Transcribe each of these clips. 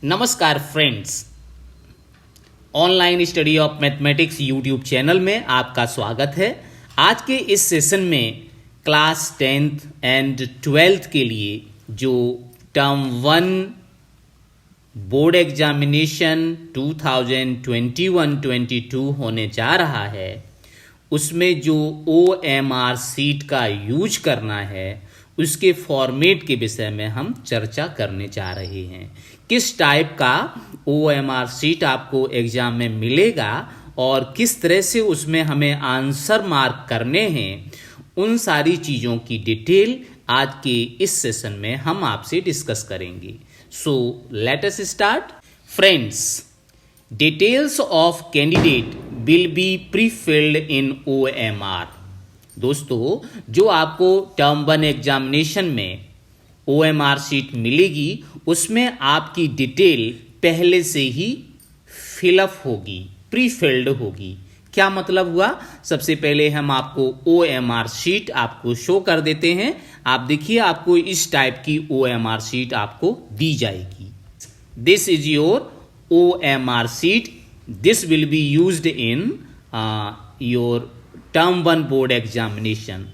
नमस्कार friends, online study of mathematics YouTube channel में आपका स्वागत है। आज के इस सेशन में क्लास 10th एंड 12th के लिए जो टर्म 1 बोर्ड एग्जामिनेशन 2021-22 होने जा रहा है, उसमें जो OMR शीट का यूज करना है उसके फॉर्मेट के विषय में हम चर्चा करने जा रहे हैं। किस टाइप का OMR शीट आपको एग्जाम में मिलेगा और किस तरह से उसमें हमें आंसर मार्क करने हैं, उन सारी चीज़ों की डिटेल आज के इस सेशन में हम आपसे डिस्कस करेंगे। So let us start. Friends, details of candidate will be pre-field in OMR। दोस्तों, जो आपको टर्म 1 एग्जामिनेशन में OMR शीट मिलेगी उसमें आपकी डिटेल पहले से ही फिलअप होगी, प्री फिल्ड होगी। क्या मतलब हुआ? सबसे पहले हम आपको OMR शीट आपको शो कर देते हैं। आप देखिए, आपको इस टाइप की OMR शीट आपको दी जाएगी। This is your OMR sheet. This will be used in your term 1 board examination.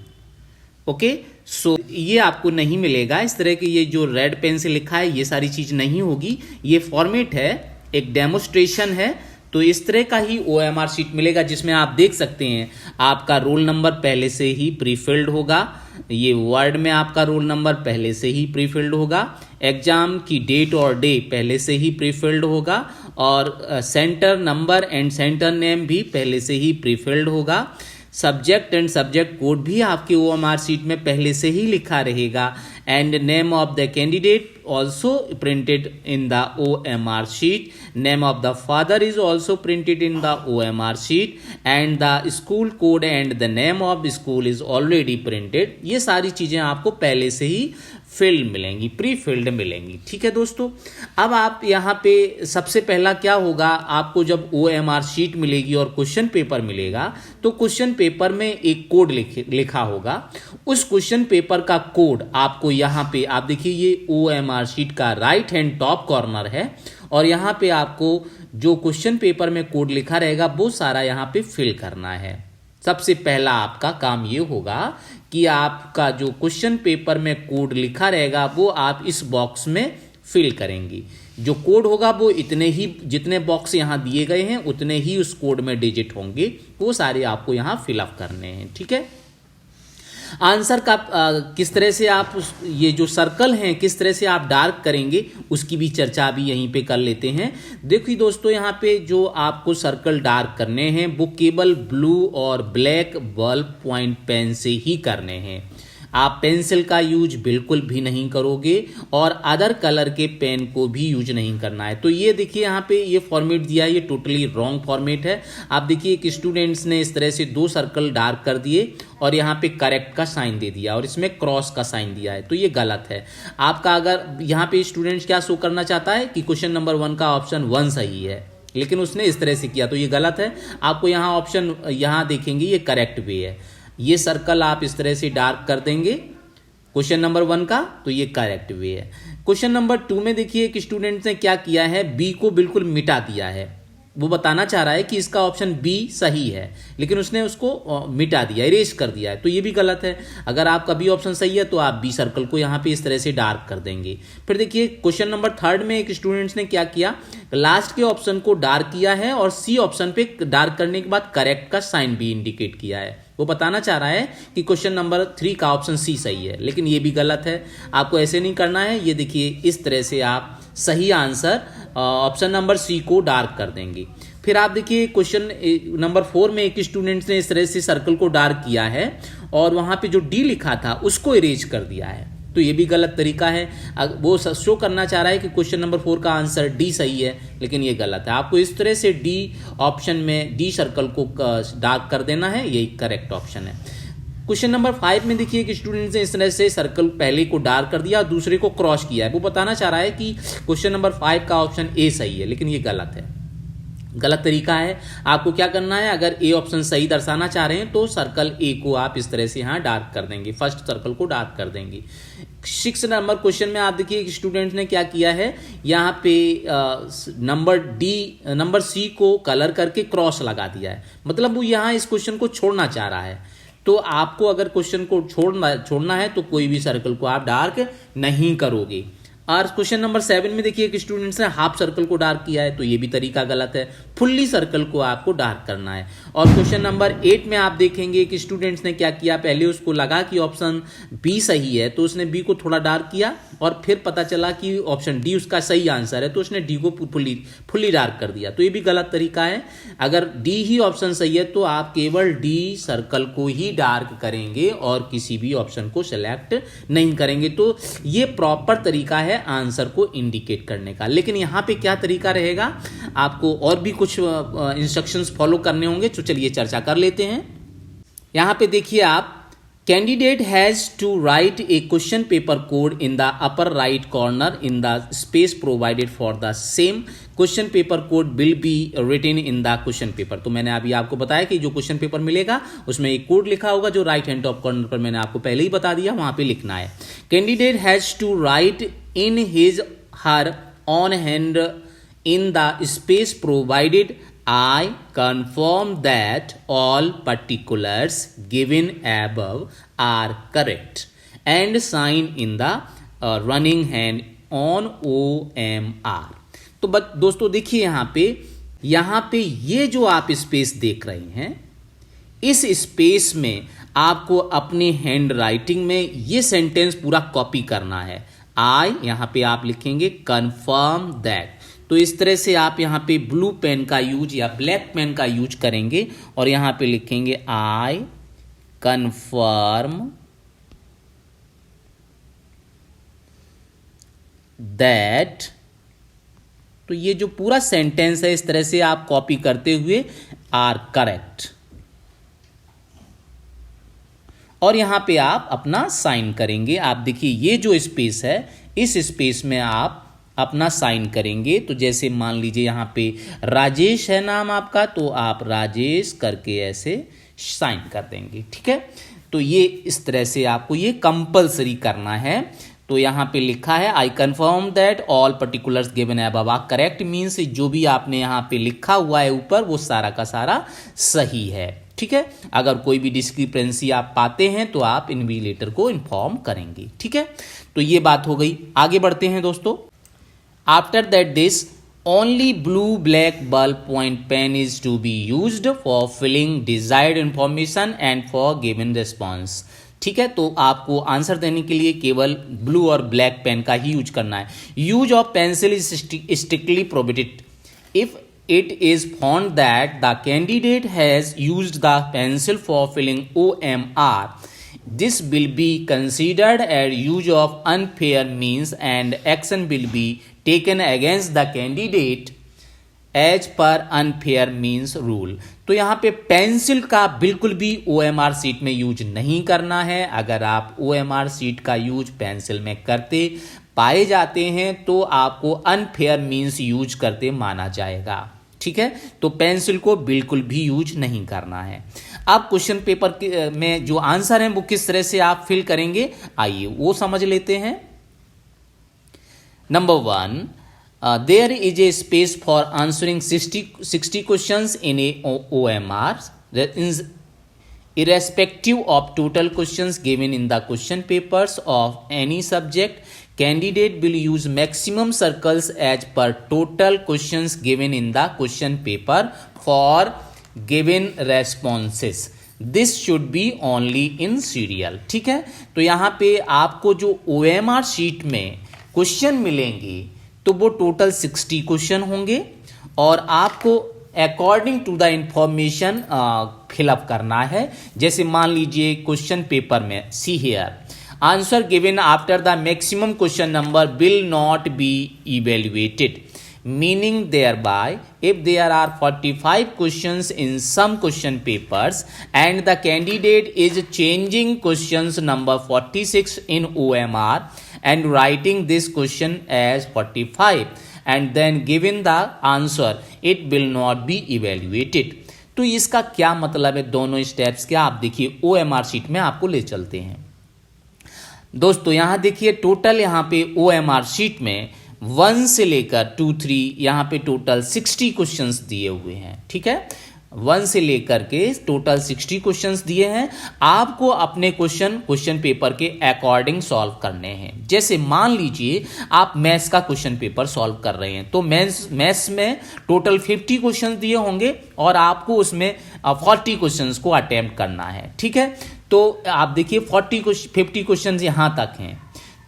Okay, so ये आपको नहीं मिलेगा इस तरह की, ये जो रेड पेन से लिखा है ये सारी चीज नहीं होगी। ये फॉर्मेट है, एक डेमोस्ट्रेशन है। तो इस तरह का ही OMR शीट मिलेगा जिसमें आप देख सकते हैं आपका रोल नंबर पहले से ही प्रीफिल्ड होगा। ये वर्ड में आपका रोल नंबर पहले से ही प्रीफिल्ड होगा। एग्जाम की डेट और डे पहले से ही प्रीफिल्ड होगा और centre number and centre name भी पहले से ही प्रीफिल्ड होगा। सब्जेक्ट एंड सब्जेक्ट कोड भी आपके OMR शीट में पहले से ही लिखा रहेगा and name of the candidate also printed in the OMR sheet. Name of the father is also printed in the OMR sheet and the school code and the name of the school is already printed. ये सारी चीजें आपको पहले से ही field मिलेंगी, pre filled मिलेंगी। ठीक है दोस्तों, अब आप यहाँ पे सबसे पहला क्या होगा, आपको जब OMR शीट मिलेगी और क्वेश्चन पेपर मिलेगा तो क्वेश्चन पेपर में एक कोड लिखा होगा। उस क्वेश्चन पेपर का कोड आपको यहाँ पे, आप देखिए ये OMR शीट का राइट हैंड टॉप कॉर्नर है और यहाँ पे आपको जो क्वेश्चन पेपर में कोड लिखा रहेगा वो सारा यहाँ पे फिल करना है। सबसे पहला आपका काम ये होगा कि आपका जो क्वेश्चन पेपर में कोड लिखा रहेगा वो आप इस बॉक्स में फिल करेंगे। जो कोड होगा वो इतने ही, जितने बॉक्स यहाँ दिए गए हैं उतने ही उस कोड में डिजिट होंगे, वो सारे आपको यहाँ फिलअप करने हैं। ठीक है, आंसर का किस तरह से आप ये जो सर्कल हैं किस तरह से आप डार्क करेंगे उसकी भी चर्चा अभी यहीं पे कर लेते हैं। देखिए दोस्तों, यहाँ पे जो आपको सर्कल डार्क करने हैं वो केवल ब्लू और ब्लैक बॉल पॉइंट पेन से ही करने हैं। आप पेंसिल का यूज बिल्कुल भी नहीं करोगे और अदर कलर के पेन को भी यूज नहीं करना है। तो ये देखिए यहाँ पे ये फॉर्मेट दिया है, ये टोटली रॉन्ग फॉर्मेट है। आप देखिए कि स्टूडेंट्स ने इस तरह से 2 सर्कल डार्क कर दिए और यहाँ पे करेक्ट का साइन दे दिया और इसमें क्रॉस का साइन दिया है, तो ये गलत है। आपका अगर यहाँ पे स्टूडेंट्स क्या शो करना चाहता है कि क्वेश्चन नंबर 1 का ऑप्शन 1 सही है, लेकिन उसने इस तरह से किया तो ये गलत है। आपको यहाँ ऑप्शन, यहाँ देखेंगे ये करेक्ट वे है। ये सर्कल आप इस तरह से डार्क कर देंगे क्वेश्चन नंबर 1 का, तो ये करेक्ट वे है। क्वेश्चन नंबर 2 में देखिए कि स्टूडेंट्स ने क्या किया है, बी को बिल्कुल मिटा दिया है। वो बताना चाह रहा है कि इसका ऑप्शन बी सही है, लेकिन उसने उसको मिटा दिया, इरेज कर दिया है, तो ये भी गलत है। अगर आपका बी ऑप्शन सही है तो आप बी सर्कल को यहाँ पे इस तरह से डार्क कर देंगे। फिर देखिए क्वेश्चन नंबर 3 में एक स्टूडेंट्स ने क्या किया, लास्ट के ऑप्शन को डार्क किया है और सी ऑप्शन पे डार्क करने के बाद करेक्ट का साइन भी इंडिकेट किया है। वो बताना चाह रहा है कि क्वेश्चन नंबर 3 का ऑप्शन सी सही है, लेकिन ये भी गलत है। आपको ऐसे नहीं करना है। ये देखिए इस तरह से आप सही आंसर ऑप्शन नंबर सी को डार्क कर देंगे। फिर आप देखिए क्वेश्चन नंबर 4 में एक स्टूडेंट्स ने इस तरह से सर्कल को डार्क किया है और वहां पे जो डी लिखा था उसको इरेज कर दिया है, तो ये भी गलत तरीका है। वो शो करना चाह रहा है कि क्वेश्चन नंबर 4 का आंसर डी सही है, लेकिन ये गलत है। आपको इस तरह से डी ऑप्शन में डी सर्कल को डार्क कर देना है, यही करेक्ट ऑप्शन है। क्वेश्चन नंबर 5 में देखिए कि स्टूडेंट्स ने इस तरह से सर्कल पहले को डार्क कर दिया और दूसरे को क्रॉस किया है। वो बताना चाह रहा है कि क्वेश्चन नंबर 5 का ऑप्शन ए सही है, लेकिन ये गलत है। गलत तरीका है। आपको क्या करना है, अगर ए ऑप्शन सही दर्शाना चाह रहे हैं तो सर्कल ए को आप इस तरह से यहाँ डार्क कर देंगे, फर्स्ट सर्कल को डार्क कर देंगे। 6 नंबर क्वेश्चन में आप देखिए स्टूडेंट ने क्या किया है, यहाँ पे नंबर सी को कलर करके क्रॉस लगा दिया है, मतलब वो यहाँ इस क्वेश्चन को छोड़ना चाह रहा है। तो आपको अगर क्वेश्चन को छोड़ना है तो कोई भी सर्कल को आप डार्क नहीं करोगे। और क्वेश्चन नंबर 7 में देखिए कि स्टूडेंट्स ने हाफ सर्कल को डार्क किया है, तो ये भी तरीका गलत है, फुल्ली सर्कल को आपको डार्क करना है। और क्वेश्चन नंबर 8 में आप देखेंगे कि स्टूडेंट्स ने क्या किया, पहले उसको लगा कि ऑप्शन बी सही है तो उसने बी को थोड़ा डार्क किया, और फिर पता चला कि ऑप्शन डी उसका सही आंसर है तो उसने डी को फुल्ली डार्क कर दिया, तो ये भी गलत तरीका है। अगर डी ही ऑप्शन सही है तो आप केवल डी सर्कल को ही डार्क करेंगे और किसी भी ऑप्शन को सिलेक्ट नहीं करेंगे, तो ये प्रॉपर तरीका है आंसर को इंडिकेट करने का। लेकिन यहाँ पे क्या तरीका रहेगा, आपको और भी कुछ इंस्ट्रक्शंस फॉलो करने होंगे, तो चलिए चर्चा कर लेते हैं। यहाँ पे देखिए आप, candidate has to write a question paper code in the upper right corner in the space provided for the same question paper code will be written in the question paper. तो मैंने अभी आपको बताया कि जो क्वेश्चन पेपर मिलेगा उसमें एक कोड लिखा होगा जो राइट हैंड टॉप कॉर्नर पर मैंने आपको पहले ही बता दिया, वहां पे लिखना है। Candidate has to write in his her own hand in the space provided, I confirm that all particulars given above are correct and sign in the running hand on OMR। तो दोस्तों देखिए यहाँ पे ये जो आप स्पेस देख रहे हैं, इस स्पेस में आपको अपने हैंड राइटिंग में ये सेंटेंस पूरा कॉपी करना है। आई यहां पे आप लिखेंगे कंफर्म दैट, तो इस तरह से आप यहां पे ब्लू पेन का यूज या ब्लैक पेन का यूज करेंगे और यहां पे लिखेंगे आई कंफर्म दैट। तो ये जो पूरा सेंटेंस है इस तरह से आप कॉपी करते हुए आर करेक्ट, और यहां पे आप अपना साइन करेंगे। आप देखिए ये जो स्पेस है, इस स्पेस में आप अपना साइन करेंगे। तो जैसे मान लीजिए यहां पे राजेश है नाम आपका, तो आप राजेश करके ऐसे साइन कर देंगे, ठीक है। तो ये इस तरह से आपको ये कंपलसरी करना है। तो यहां पे लिखा है I confirm that all particulars given above are correct, means जो भी आपने यहां पे लिखा हुआ है ऊपर वो सारा का सारा सही है, ठीक है। अगर कोई भी डिस्क्रिपेंसी आप पाते हैं तो आप इन्विजिलेटर को इन्फॉर्म करेंगे, ठीक है। तो ये बात हो गई, आगे बढ़ते हैं दोस्तों। After that this only blue black ball point pen is to be used for filling desired information and for given response, ठीक है। तो आपको आंसर देने के लिए केवल ब्लू और ब्लैक पेन का ही यूज करना है। Use of pencil is strictly prohibited if it is found that the candidate has used the pencil for filling OMR. This will be considered as use of unfair means and action will be taken against the candidate as per unfair means rule। तो यहाँ पे pencil का बिल्कुल भी OMR seat में use नहीं करना है। अगर आप OMR सीट का यूज पेंसिल में करते पाए जाते हैं तो आपको अनफेयर मीन्स यूज करते माना जाएगा, ठीक है। तो पेंसिल को बिल्कुल भी यूज नहीं करना है। अब क्वेश्चन पेपर में जो आंसर है वो किस तरह से आप फिल करेंगे, आइए वो समझ लेते हैं। Number 1, there is a space for answering 60 questions in a OMR irrespective of total questions given in the question papers of any subject. Candidate will use maximum circles as per total questions given in the question paper for given responses. This should be only in serial, ठीक है। तो यहाँ पे आपको जो OMR sheet में question मिलेंगे तो वो टोटल 60 क्वेश्चन होंगे और आपको according to the information fill up करना है। जैसे मान लीजिए क्वेश्चन पेपर में see here answer given after the maximum question number will not be evaluated, meaning thereby if there are 45 questions in some question papers and the candidate is changing questions number 46 in OMR and writing this question as 45 and then given the answer, it will not be evaluated. तो इसका क्या मतलब है दोनों steps के, आप देखिए OMR sheet में आपको ले चलते हैं। दोस्तों यहाँ देखिए टोटल यहाँ पे OMR शीट में 1 से लेकर 2, 3 यहाँ पे टोटल 60 क्वेश्चंस दिए हुए हैं। ठीक है, 1 से लेकर के टोटल 60 क्वेश्चंस दिए हैं। आपको अपने क्वेश्चन पेपर के अकॉर्डिंग सॉल्व करने हैं। जैसे मान लीजिए आप मैथ्स का क्वेश्चन पेपर सॉल्व कर रहे हैं, तो मैथ्स में टोटल 50 क्वेश्चंस दिए होंगे और आपको उसमें 40 क्वेश्चंस को अटेम्प्ट करना है। ठीक है, तो आप देखिए 50 क्वेश्चंस यहाँ तक हैं,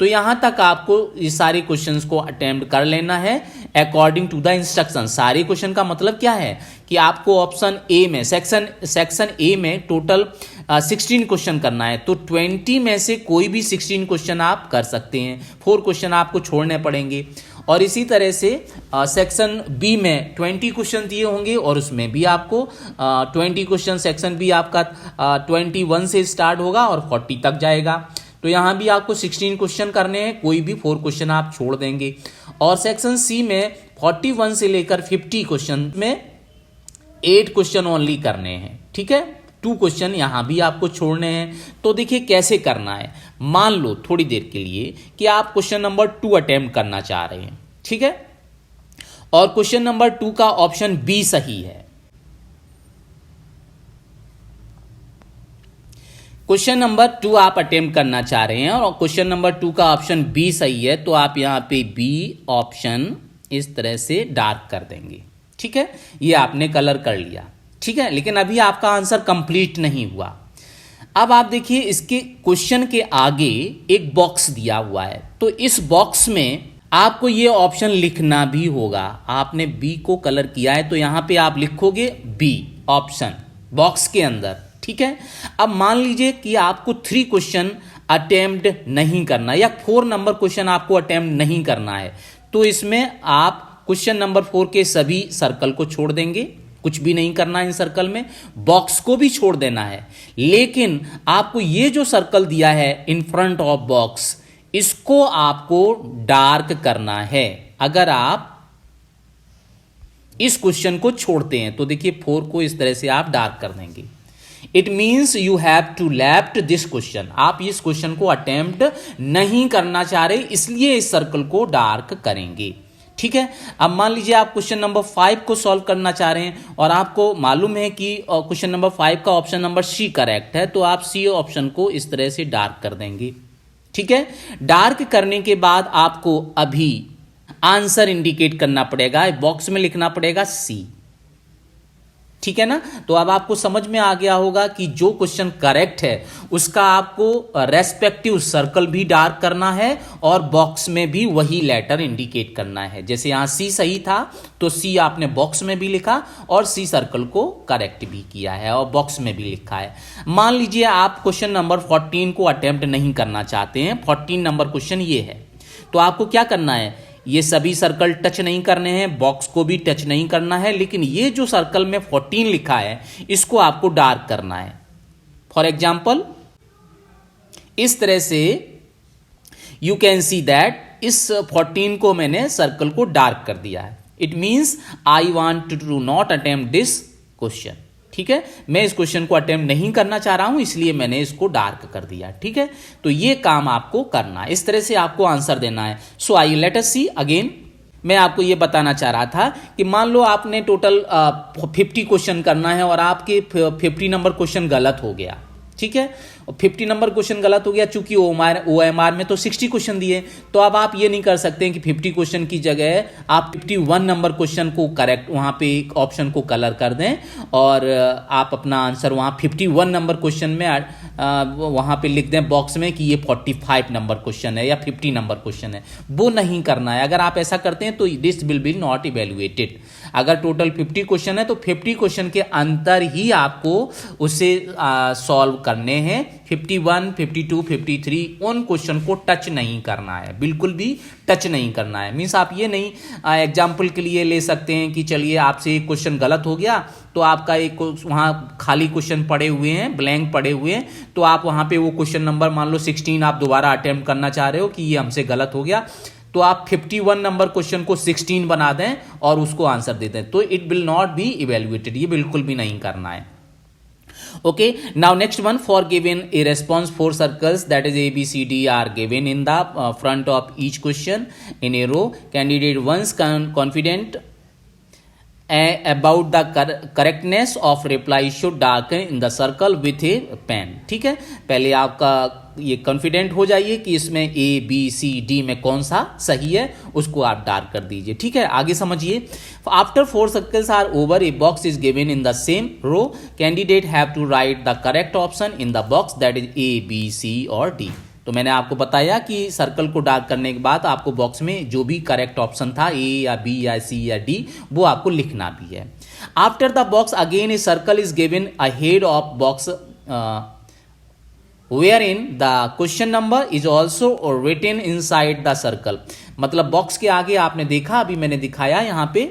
तो यहाँ तक आपको ये सारे क्वेश्चंस को अटेम्प्ट कर लेना है अकॉर्डिंग टू द इंस्ट्रक्शन। सारे क्वेश्चन का मतलब क्या है कि आपको ऑप्शन ए में सेक्शन ए में टोटल 16 क्वेश्चन करना है, तो 20 में से कोई भी 16 क्वेश्चन आप कर सकते हैं, 4 क्वेश्चन आपको छोड़ने पड़ेंगे। और इसी तरह से सेक्शन बी में 20 क्वेश्चन दिए होंगे और उसमें भी आपको 20 क्वेश्चन, सेक्शन बी आपका 21 से स्टार्ट होगा और 40 तक जाएगा। तो यहाँ भी आपको 16 क्वेश्चन करने हैं, कोई भी 4 क्वेश्चन आप छोड़ देंगे। और सेक्शन सी में 41 से लेकर 50 क्वेश्चन में 8 क्वेश्चन ओनली करने हैं। ठीक है, 2 क्वेश्चन यहाँ भी आपको छोड़ने हैं। तो देखिए कैसे करना है। मान लो थोड़ी देर के लिए कि आप क्वेश्चन नंबर 2 अटेम्प्ट करना चाह रहे हैं। ठीक है, और क्वेश्चन नंबर 2 का ऑप्शन बी सही है। क्वेश्चन नंबर 2 आप अटेम्प्ट करना चाह रहे हैं और क्वेश्चन नंबर 2 का ऑप्शन बी सही है, तो आप यहाँ पे बी ऑप्शन इस तरह से डार्क कर देंगे। ठीक है, ये आपने कलर कर लिया। ठीक है, लेकिन अभी आपका आंसर कंप्लीट नहीं हुआ। अब आप देखिए इसके क्वेश्चन के आगे एक बॉक्स दिया हुआ है, तो इस बॉक्स में आपको ये ऑप्शन लिखना भी होगा। आपने बी को कलर किया है तो यहाँ पे आप लिखोगे बी ऑप्शन बॉक्स के अंदर। ठीक है, अब मान लीजिए कि आपको 3 क्वेश्चन अटेम्प्ट नहीं करना या 4 नंबर क्वेश्चन आपको अटेम्प्ट नहीं करना है, तो इसमें आप क्वेश्चन नंबर 4 के सभी सर्कल को छोड़ देंगे, कुछ भी नहीं करना है इन सर्कल में, बॉक्स को भी छोड़ देना है। लेकिन आपको ये जो सर्कल दिया है इन फ्रंट ऑफ बॉक्स, इसको आपको डार्क करना है। अगर आप इस क्वेश्चन को छोड़ते हैं तो देखिए 4 को इस तरह से आप डार्क कर देंगे। It means you have to left this question. आप इस क्वेश्चन को अटेम्प्ट नहीं करना चाह रहे, इसलिए इस सर्कल को डार्क करेंगे। ठीक है, अब मान लीजिए आप क्वेश्चन नंबर 5 को सॉल्व करना चाह रहे हैं और आपको मालूम है कि क्वेश्चन नंबर 5 का ऑप्शन नंबर सी करेक्ट है, तो आप सी ऑप्शन को इस तरह से डार्क कर देंगे। ठीक है, डार्क करने के बाद आपको अभी आंसर इंडिकेट करना पड़ेगा, बॉक्स में लिखना पड़ेगा सी। ठीक है ना, तो अब आपको समझ में आ गया होगा कि जो क्वेश्चन करेक्ट है उसका आपको रेस्पेक्टिव सर्कल भी डार्क करना है और बॉक्स में भी वही लेटर इंडिकेट करना है। जैसे यहां सी सही था तो सी आपने बॉक्स में भी लिखा और सी सर्कल को करेक्ट भी किया है और बॉक्स में भी लिखा है। मान लीजिए आप क्वेश्चन नंबर 14 को अटेम्प्ट नहीं करना चाहते हैं, 14 नंबर क्वेश्चन ये है, तो आपको क्या करना है, ये सभी सर्कल टच नहीं करने हैं, बॉक्स को भी टच नहीं करना है, लेकिन ये जो सर्कल में 14 लिखा है इसको आपको डार्क करना है। फॉर एग्जाम्पल इस तरह से यू कैन सी दैट इस 14 को मैंने सर्कल को डार्क कर दिया है। It means I want to not attempt this question. ठीक है, मैं इस क्वेश्चन को अटेम्प्ट नहीं करना चाह रहा हूं, इसलिए मैंने इसको डार्क कर दिया। ठीक है, तो ये काम आपको करना है, इस तरह से आपको आंसर देना है। So I let us see again. मैं आपको ये बताना चाह रहा था कि मान लो आपने टोटल 50 क्वेश्चन करना है और आपके 50 नंबर क्वेश्चन गलत हो गया। ठीक है, 50 नंबर क्वेश्चन गलत हो गया, चूंकि OMR में तो 60 क्वेश्चन दिए, तो अब आप ये नहीं कर सकते हैं कि 50 क्वेश्चन की जगह आप 51 नंबर क्वेश्चन को करेक्ट वहां पे एक ऑप्शन को कलर कर दें और आप अपना आंसर वहां 51 नंबर क्वेश्चन में वहां पे लिख दें बॉक्स में कि ये 45 नंबर क्वेश्चन है या 50 नंबर क्वेश्चन है। वो नहीं करना है। अगर आप ऐसा करते हैं तो this will B not evaluated. अगर टोटल 50 क्वेश्चन है तो 50 क्वेश्चन के अंतर ही आपको उसे सॉल्व करने हैं। 51, 52, 53 उन क्वेश्चन को टच नहीं करना है, बिल्कुल भी टच नहीं करना है। मीन्स आप ये नहीं एग्जाम्पल के लिए ले सकते हैं कि चलिए आपसे एक क्वेश्चन गलत हो गया तो आपका एक वहाँ खाली क्वेश्चन पड़े हुए हैं, ब्लैंक पड़े हुए हैं, तो आप वहाँ पे वो क्वेश्चन नंबर मान लो 16 आप दोबारा अटेम्प्ट करना चाह रहे हो कि ये हमसे गलत हो गया, तो आप 51 नंबर क्वेश्चन को 16 बना दें और उसको आंसर दे दें, तो it will not be evaluated, ये बिल्कुल भी नहीं करना है। Okay, now next one, for given a response 4 circles, that is A, B, C, D are given in the front of each question in a row. Candidate once confident about the correctness of reply should darken in the circle with a pen. ठीक है, पहले आपका ये confident हो जाइए कि इसमें ए B C D में कौन सा सही है, उसको आप डार्क कर दीजिए। ठीक है, आगे समझिए। After 4 circles are over, a box is given in the same row, candidate have to write the correct option in the box, that is A B C और डी। तो मैंने आपको बताया कि सर्कल को डार्क करने के बाद आपको बॉक्स में जो भी करेक्ट ऑप्शन था, ए या बी या सी या डी, वो आपको लिखना भी है। After the box again a circle is given ahead of box wherein the question number is also written inside the circle। मतलब बॉक्स के आगे आपने देखा, अभी मैंने दिखाया यहाँ पे,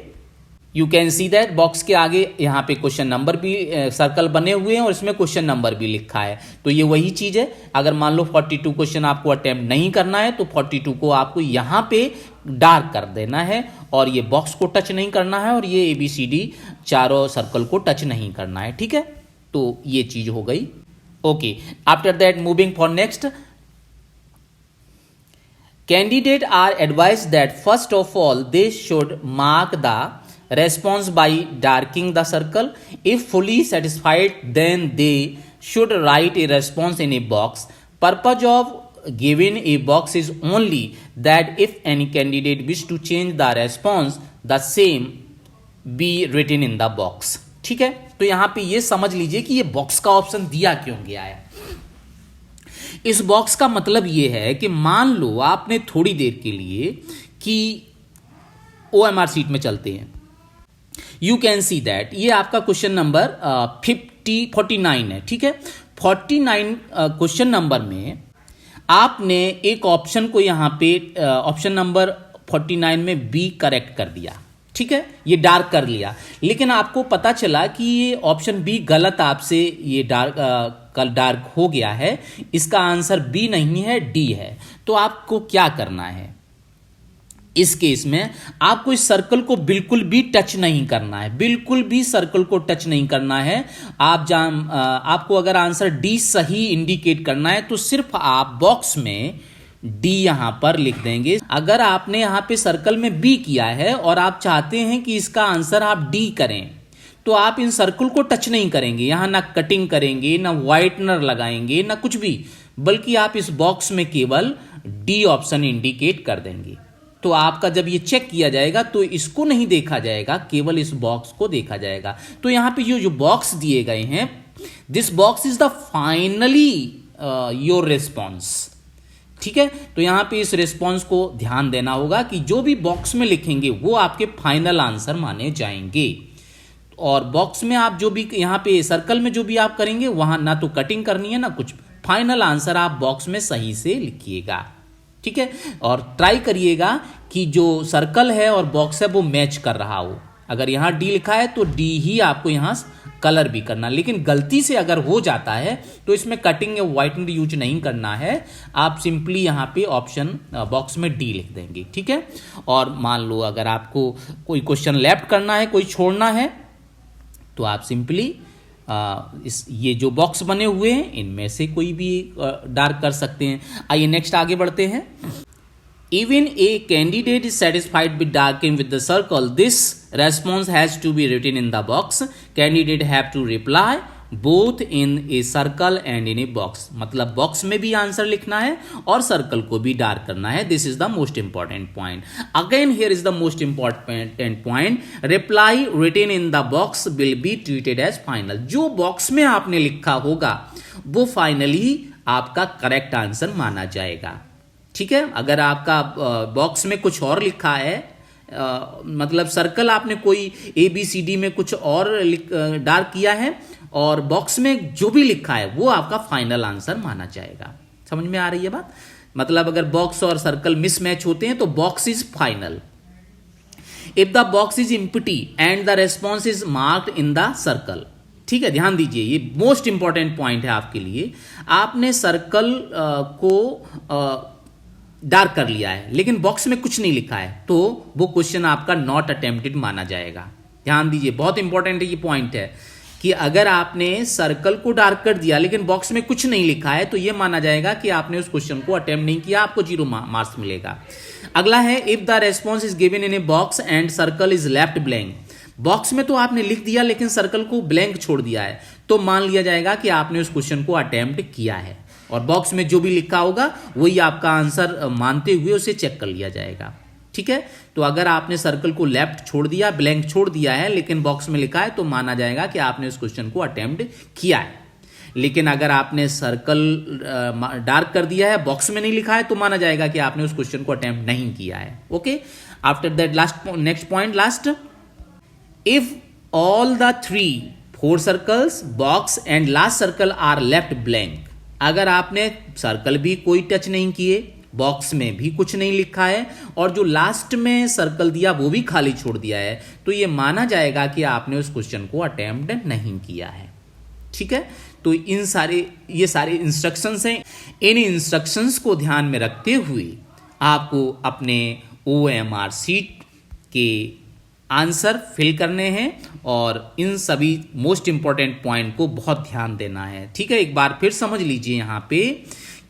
you can see that box के आगे यहाँ पे क्वेश्चन नंबर भी सर्कल बने हुए हैं और इसमें क्वेश्चन नंबर भी लिखा है। तो ये वही चीज है, अगर मान लो 42 क्वेश्चन आपको अटेम्प्ट नहीं करना है तो 42 को आपको यहाँ पे डार्क कर देना है और ये बॉक्स को टच नहीं करना है और ये ABCD चारों सर्कल को टच नहीं करना है। ठीक है, तो ये चीज हो गई। Okay, after that moving for next, candidate are advised that first of all they should mark the response by darkening the circle. If fully satisfied, then they should write a response in a box. Purpose of giving a box is only that if any candidate wish to change the response, the same be written in the box। ठीक है, तो यहां पे ये समझ लीजिए कि ये बॉक्स का ऑप्शन दिया क्यों गया है। इस बॉक्स का मतलब ये है कि मान लो आपने थोड़ी देर के लिए कि OMR सीट में चलते हैं, यू कैन सी दैट ये आपका क्वेश्चन नंबर 49 है। ठीक है, 49 क्वेश्चन नंबर में आपने एक ऑप्शन को यहां पे ऑप्शन नंबर 49 में बी करेक्ट कर दिया। ठीक है, ये डार्क कर लिया, लेकिन आपको पता चला कि ये ऑप्शन बी गलत आपसे ये डार्क हो गया है, इसका आंसर बी नहीं है डी है। तो आपको क्या करना है इस केस में? आपको इस सर्कल को बिल्कुल भी टच नहीं करना है, बिल्कुल भी सर्कल को टच नहीं करना है। आपको अगर आंसर डी सही इंडिकेट करना है तो सिर्फ आप बॉक्स में डी यहां पर लिख देंगे। अगर आपने यहां पे सर्कल में बी किया है और आप चाहते हैं कि इसका आंसर आप डी करें, तो आप इन सर्कल को टच नहीं करेंगे, यहां ना कटिंग करेंगे, ना व्हाइटनर लगाएंगे, ना कुछ भी, बल्कि आप इस बॉक्स में केवल डी ऑप्शन इंडिकेट कर देंगे। तो आपका जब ये चेक किया जाएगा तो इसको नहीं देखा जाएगा, केवल इस बॉक्स को देखा जाएगा। तो यहां पे जो बॉक्स दिए गए हैं, this box is the finally your response. ठीक है, तो यहां पे इस रिस्पॉन्स को ध्यान देना होगा कि जो भी बॉक्स में लिखेंगे वो आपके फाइनल आंसर माने जाएंगे। और बॉक्स में आप जो भी यहां पे सर्कल में जो भी आप करेंगे वहां ना तो कटिंग करनी है ना कुछ, फाइनल आंसर आप बॉक्स में सही से लिखिएगा। ठीक है, और ट्राई करिएगा कि जो सर्कल है और बॉक्स है वो मैच कर रहा हो। अगर यहां डी लिखा है तो डी ही आपको यहां कलर भी करना, लेकिन गलती से अगर हो जाता है तो इसमें कटिंग या व्हाइटनर यूज नहीं करना है, आप सिंपली यहां पे ऑप्शन बॉक्स में डी लिख देंगे। ठीक है, और मान लो अगर आपको कोई क्वेश्चन लेफ्ट करना है, कोई छोड़ना है, तो आप सिंपली ये जो बॉक्स बने हुए हैं इनमें से कोई भी डार्क कर सकते हैं। आइए नेक्स्ट आगे बढ़ते हैं। Even a candidate is satisfied with darkening with the circle, this response has to be written in the box. Candidate have to reply both in a circle and in a box। मतलब box में भी answer लिखना है और circle को भी dark करना है। This is the most important point. Again here is the most important point. Reply written in the box will be treated as final। जो बॉक्स में आपने लिखा होगा वो फाइनली आपका करेक्ट आंसर माना जाएगा। ठीक है, अगर आपका बॉक्स में कुछ और लिखा है, मतलब सर्कल आपने कोई ABCD में कुछ और डार्क किया है और बॉक्स में जो भी लिखा है वो आपका फाइनल आंसर माना जाएगा। समझ में आ रही है बात? मतलब अगर बॉक्स और सर्कल मिसमैच होते हैं तो box is final. If the box is empty and the response is marked in the circle. ठीक है, ध्यान दीजिए, ये मोस्ट इंपॉर्टेंट पॉइंट है आपके लिए। आपने सर्कल को डार्क कर लिया है लेकिन बॉक्स में कुछ नहीं लिखा है, तो वो क्वेश्चन आपका नॉट अटेम्प्टेड माना जाएगा। ध्यान दीजिए, बहुत इंपॉर्टेंट ये पॉइंट है कि अगर आपने सर्कल को डार्क कर दिया लेकिन बॉक्स में कुछ नहीं लिखा है तो ये माना जाएगा कि आपने उस क्वेश्चन को अटेम्प्ट नहीं किया, आपको 0 मार्क्स मिलेगा। अगला है if the response is given in a box and circle is left blank. Box में तो आपने लिख दिया लेकिन सर्कल को ब्लैंक छोड़ दिया है, तो मान लिया जाएगा कि आपने उस क्वेश्चन को अटेम्प्ट किया है और बॉक्स में जो भी लिखा होगा वही आपका आंसर मानते हुए उसे चेक कर लिया जाएगा। ठीक है, तो अगर आपने सर्कल को लेफ्ट छोड़ दिया, ब्लैंक छोड़ दिया है लेकिन बॉक्स में लिखा है, तो माना जाएगा कि आपने उस क्वेश्चन को अटेम्प्ट किया है। लेकिन अगर आपने सर्कल डार्क कर दिया है, बॉक्स में नहीं लिखा है, तो माना जाएगा कि आपने उस क्वेश्चन को अटेम्प्ट नहीं किया है। Okay, after that next point last, if all the 4 circles, box and last circle are left blank. अगर आपने सर्कल भी कोई टच नहीं किए, बॉक्स में भी कुछ नहीं लिखा है और जो लास्ट में सर्कल दिया वो भी खाली छोड़ दिया है, तो ये माना जाएगा कि आपने उस क्वेश्चन को अटेम्प्ट नहीं किया है। ठीक है, तो ये सारे इंस्ट्रक्शंस हैं। इन इंस्ट्रक्शंस को ध्यान में रखते हुए आपको अपने OMR शीट के आंसर फिल करने हैं और इन सभी मोस्ट इंपॉर्टेंट पॉइंट को बहुत ध्यान देना है। ठीक है, एक बार फिर समझ लीजिए यहाँ पे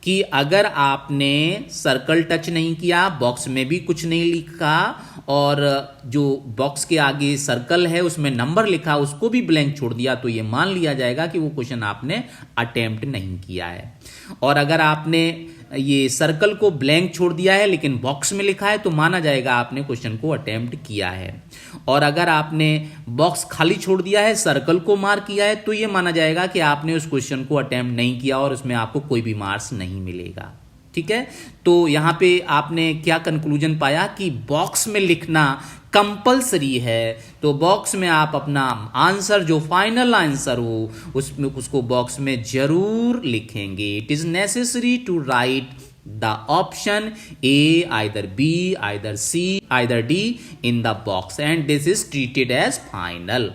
कि अगर आपने सर्कल टच नहीं किया, बॉक्स में भी कुछ नहीं लिखा और जो बॉक्स के आगे सर्कल है उसमें नंबर लिखा उसको भी ब्लैंक छोड़ दिया, तो ये मान लिया जाएगा कि वो क्वेश्चन आपने अटेम्प्ट नहीं किया है। और अगर आपने ये सर्कल को ब्लैंक छोड़ दिया है लेकिन बॉक्स में लिखा है, तो माना जाएगा आपने क्वेश्चन को अटेम्प्ट किया है। और अगर आपने बॉक्स खाली छोड़ दिया है, सर्कल को मार्क किया है, तो ये माना जाएगा कि आपने उस क्वेश्चन को अटेम्प्ट नहीं किया और उसमें आपको कोई भी मार्क्स नहीं मिलेगा। ठीक है, तो यहाँ पे आपने क्या कंक्लूजन पाया कि बॉक्स में लिखना कंपलसरी है, तो बॉक्स में आप अपना आंसर जो फाइनल आंसर हो उसको बॉक्स में जरूर लिखेंगे। It is necessary to write the option A, either B, either C, either D in the box, and this is treated as final.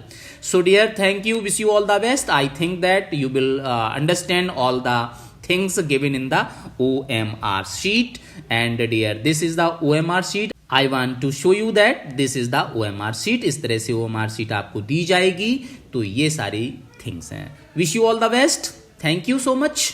So dear, thank you, wish you all the best. I think that you will understand all the things given in the OMR sheet. And dear, this is the OMR sheet. I want to show you that this is the OMR sheet. इस तरह से OMR sheet आपको दी जाएगी, तो ये सारी things हैं। Wish you all the best. Thank you so much.